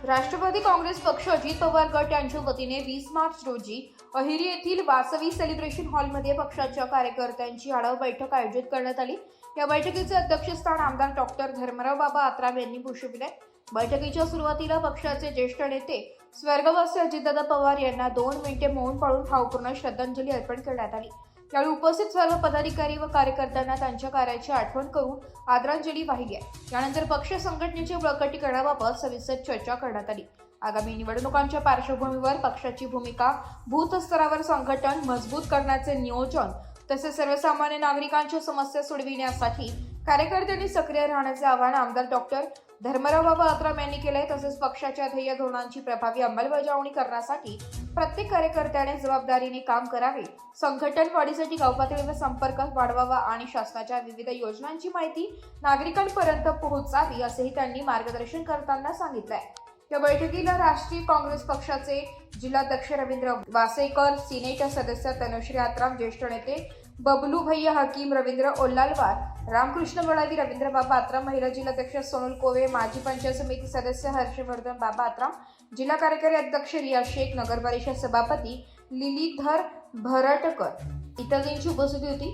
राष्ट्रवादी काँग्रेस पक्ष अजित पवार गट यांच्या वतीने 20 मार्च रोजी अहेरी येथील वासवी सेलिब्रेशन हॉलमध्ये पक्षाच्या कार्यकर्त्यांची आढावा बैठक आयोजित करण्यात आली। या बैठकीचे अध्यक्षस्थान आमदार डॉक्टर धर्मराव बाबा आत्राम यांनी भूषविले। बैठकीच्या सुरुवातीला पक्षाचे ज्येष्ठ नेते स्वर्गवासी अजितदादा पवार यांना 2 मिनिटे मौन पाळून भावपूर्ण श्रद्धांजली अर्पण करण्यात आली। यावेळी उपस्थित सर्व पदाधिकारी व कार्यकर्त्यांना त्यांच्या कार्याची आठवण करून आदरांजली वाहिली आहे। यानंतर पक्ष संघटनेच्या बळकटीकरणाबाबत सविस्तर चर्चा करण्यात आली। आगामी निवडणुकांच्या पार्श्वभूमीवर पक्षाची भूमिका, बूथ स्तरावर संघटन मजबूत करण्याचे नियोजन तसेच सर्वसामान्य नागरिकांच्या समस्या सोडविण्यासाठी कार्यकर्त्यांनी सक्रिय राहण्याचे आवाहन आमदार डॉक्टर धर्मराव बाबा आत्राम यांनी केले। तसेच पक्षाच्या ध्येय धोरणांची प्रभावी अंमलबजावणी करण्यासाठी प्रत्येक कार्यकर्त्याने जबाबदारीने काम करावे। संघटन वाढीसाठी गावपातळीवर संपर्क वाढवावा आणि शासनाच्या विविध योजनांची माहिती नागरिकांपर्यंत पोहोचावी असेही त्यांनी मार्गदर्शन करताना सांगितले। या बैठकीला राष्ट्रीय काँग्रेस पक्षाचे जिल्हाध्यक्ष रवींद्र वासेकर, सिनेट सदस्य तनुश्री आत्राम, ज्येष्ठ नेते बबलू भैया हकीम, रवींद्र ओल्लालवार, रामकृष्ण गडावी, रवींद्र बाबा आत्राम, महिला जिल्हाध्यक्ष सोनल कोवे, माजी पंचायत समिती सदस्य हर्षवर्धन बाबा आत्राम, जिल्हा कार्यकारी अध्यक्ष रिया शेख, नगर परिषद सभापती लिलीधर भरटकर इत्यादींची उपस्थिती होती।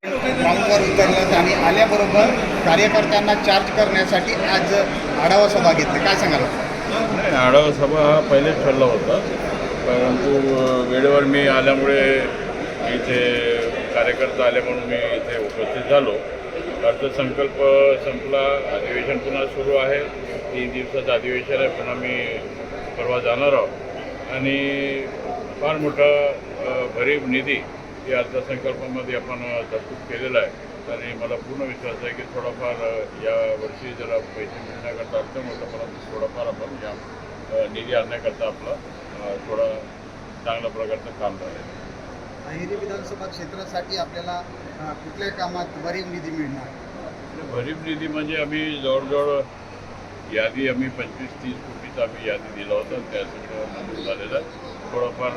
ग्राउंडवर उतरलं आणि आल्याबरोबर कार्यकर्त्यांना चार्ज करण्यासाठी आज आढावा सभा घेतली, काय सांगाल? नाही, आढावा सभा हा पहिलेच ठरला होता, परंतु वेळेवर मी आल्यामुळे इथे कार्यकर्ता आले म्हणून मी इथे उपस्थित झालो। अर्थसंकल्प संपला, अधिवेशन पुन्हा सुरू आहे, 3 दिवसाचं अधिवेशन आहे, पुन्हा मी परवा जाणार आहोत आणि फार मोठा भरीव निधी या अर्थसंकल्पामध्ये आपण तरतूद केलेला आहे आणि मला पूर्ण विश्वास आहे की थोडाफार या वर्षी जरा पैसे मिळण्याकरता अडचण होतं, परंतु थोडाफार आपण या निधी आणण्याकरता आपला थोडा चांगल्या प्रकारचं काम झालं। अहेरी विधानसभा क्षेत्रासाठी आपल्याला कुठल्या कामात भरीव निधी मिळणार? भरीव निधी म्हणजे आम्ही जवळजवळ यादी आम्ही 25-30 कोटीचा आम्ही यादी दिला होता, त्या सगळं मंजूर झालेलं आहे। थोडंफार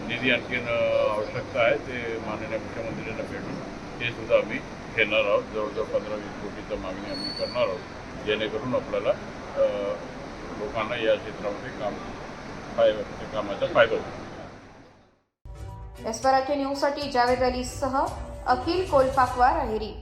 निधी आणखीन आवश्यकता आहे, ते माननीय मुख्यमंत्र्यांना भेटून ते सुद्धा आम्ही घेणार आहोत। जवळजवळ 15-20 कोटीची मागणी आम्ही करणार आहोत, जेणेकरून आपल्याला लोकांना या क्षेत्रामध्ये कामाचा फायदा होईल। एस्पराके न्यूजसाठी जावेद अलीसह अखिल कोलपाकवार, अहेरी।